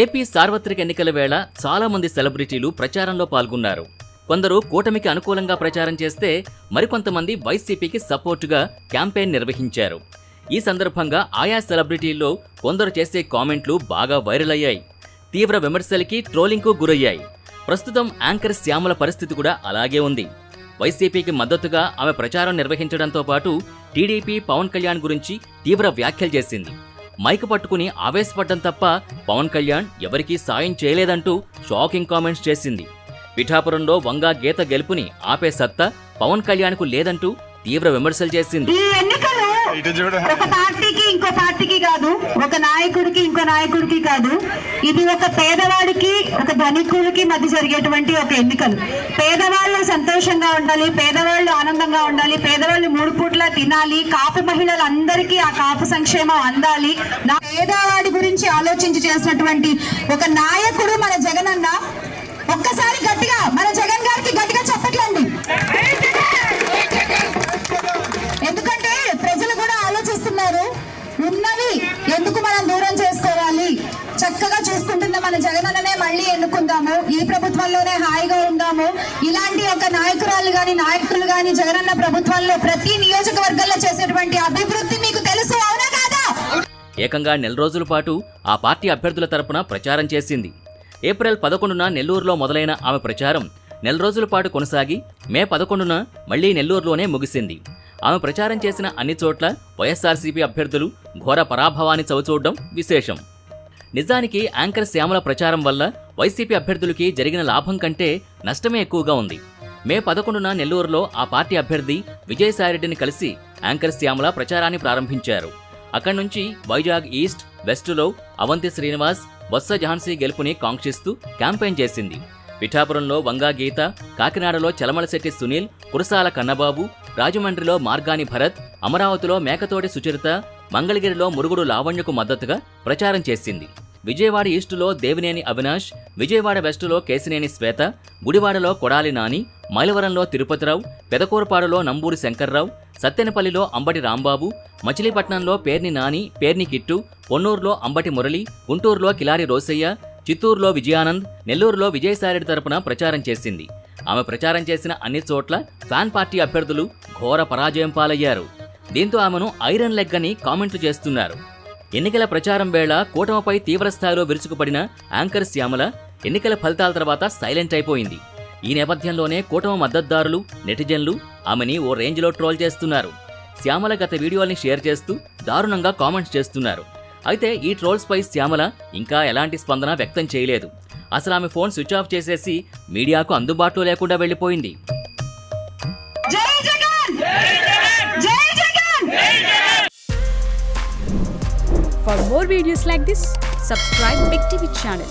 AP సార్వత్రిక ఎన్నికల వేళ చాలా మంది సెలబ్రిటీలు ప్రచారంలో పాల్గొన్నారు. కొందరు కూటమికి అనుకూలంగా ప్రచారం చేస్తే మరికొంతమంది వైసీపీకి సపోర్టుగా క్యాంపెయిన్ నిర్వహించారు. ఈ సందర్భంగా ఆయా సెలబ్రిటీల్లో కొందరు చేసే కామెంట్లు బాగా వైరల్ అయ్యాయి. తీవ్ర విమర్శలకి, ట్రోలింగ్కు గురయ్యాయి. ప్రస్తుతం యాంకర్ శ్యామల పరిస్థితి కూడా అలాగే ఉంది. వైసీపీకి మద్దతుగా ఆమె ప్రచారం నిర్వహించడంతో పాటు టీడీపీ పవన్ కళ్యాణ్ గురించి తీవ్ర వ్యాఖ్యలు చేసింది. మైక్ పట్టుకుని ఆవేశపడ్డం తప్ప పవన్ కళ్యాణ్ ఎవరికీ సాయం చేయలేదంటూ షాకింగ్ కామెంట్స్ చేసింది. పిఠాపురంలో వంగా గీత గెలుపుని ఆపే సత్తా పవన్ కళ్యాణ్కు లేదంటూ తీవ్ర విమర్శలు చేసింది. ఒక పార్టీకి ఇంకో పార్టీకి కాదు, ఒక నాయకుడికి ఇంకో నాయకుడికి కాదు, ఇది ఒక పేదవాడికి ఒక ధనికుడికి మధ్య జరిగేటువంటి ఒక ఎన్నికలు. పేదవాళ్ళు సంతోషంగా ఉండాలి, పేదవాళ్ళు ఆనందంగా ఉండాలి, పేదవాళ్ళు 3 పూట్ల తినాలి, కాపు మహిళలందరికీ ఆ కాపు సంక్షేమం అందాలి. పేదవాడి గురించి ఆలోచించి చేసినటువంటి ఒక నాయకుడు మన జగన్ అన్న. ఒక్కసారి గట్టిగా మన జగన్ గారికి గట్టిగా చెప్పట్లండి. ఎందుకంటే ప్రజలు కూడా ఆలోచిస్తున్నారు, ఉన్నవి ఎందుకు మనం దూరం చేసుకోవాలి, చక్కగా చూసుకుంటున్న మన జగనన్ననే మళ్ళీ ఎన్నుకుందాము, ఈ ప్రభుత్వంలోనే హాయిగా ఉందాము. ఇలాంటి ఒక నాయకురాలు గాని నాయకులు గాని జగనన్న ప్రభుత్వంలో ప్రతి నియోజకవర్గంలో చేసేటువంటి అభివృద్ధి మీకు తెలుసు, అవునా కాదా? ఏకంగా నెల రోజుల పాటు ఆ పార్టీ అభ్యర్థుల తరపున ప్రచారం చేసింది. ఏప్రిల్ 11న నెల్లూరులో మొదలైన ఆమె ప్రచారం నెల రోజుల పాటు కొనసాగి మే 11న మళ్లీ నెల్లూరులోనే ముగిసింది. ఆమె ప్రచారం చేసిన అన్ని చోట్ల వైఎస్ఆర్సీపీ అభ్యర్థులు ఘోర పరాభవాన్ని చవిచూడడం విశేషం. నిజానికి యాంకర్ శ్యామల ప్రచారం వల్ల వైసీపీ అభ్యర్థులకి జరిగిన లాభం కంటే నష్టమే ఎక్కువగా ఉంది. మే 11న నెల్లూరులో ఆ పార్టీ అభ్యర్థి విజయసాయిరెడ్డిని కలిసి యాంకర్ శ్యామల ప్రచారాన్ని ప్రారంభించారు. అక్కడి నుంచి వైజాగ్ ఈస్ట్, వెస్టులో అవంతి శ్రీనివాస్, బొత్స ఝాన్సీ గెలుపుని కాంక్షిస్తూ క్యాంపెయిన్ చేసింది. పిఠాపురంలో వంగా గీత, కాకినాడలో చలమలశెట్టి సునీల్, కురసాల కన్నబాబు, రాజమండ్రిలో మార్గాని భరత్, అమరావతిలో మేకతోటి సుచరిత, మంగళగిరిలో మురుగుడు లావణ్యకు మద్దతుగా ప్రచారం చేసింది. విజయవాడ ఈస్టులో దేవినేని అవినాష్, విజయవాడ వెస్టులో కేసినేని శ్వేత, గుడివాడలో కొడాలి నాని, మైలవరంలో తిరుపతిరావు, పెదకూరపాడులో నంబూరి శంకర్రావు, సత్తెనపల్లిలో అంబటి రాంబాబు, మచిలీపట్నంలో పేర్ని నాని, పేర్ని కిట్టు, పొన్నూరులో అంబటి మురళి, గుంటూరులో కిలారి రోసయ్య, చిత్తూరులో విజయానంద్, నెల్లూరులో విజయసాయిరెడ్డి తరపున ప్రచారం చేసింది. ఆమె ప్రచారం చేసిన అన్ని చోట్ల ఫ్యాన్ పార్టీ అభ్యర్థులు ఘోర పరాజయం పాలయ్యారు. దీంతో ఆమెను ఐరన్ లెగ్ అని కామెంట్లు చేస్తున్నారు. ఎన్నికల ప్రచారం వేళ కూటమిపై తీవ్రస్థాయిలో విరుచుకుపడిన యాంకర్ శ్యామల ఎన్నికల ఫలితాల తర్వాత సైలెంట్ అయిపోయింది. ఈ నేపథ్యంలోనే కూటమి మద్దతుదారులు, నెటిజన్లు ఆమెని ఓ రేంజ్లో ట్రోల్ చేస్తున్నారు. శ్యామల గత వీడియోల్ని షేర్ చేస్తూ దారుణంగా కామెంట్స్ చేస్తున్నారు. అయితే ఈ ట్రోల్స్ పై శ్యామల ఇంకా ఎలాంటి స్పందన వ్యక్తం చేయలేదు. అసలు ఆమె ఫోన్ స్విచ్ ఆఫ్ చేసేసి మీడియాకు అందుబాటులో లేకుండా వెళ్లిపోయింది. For more videos like this, subscribe Big TV channel.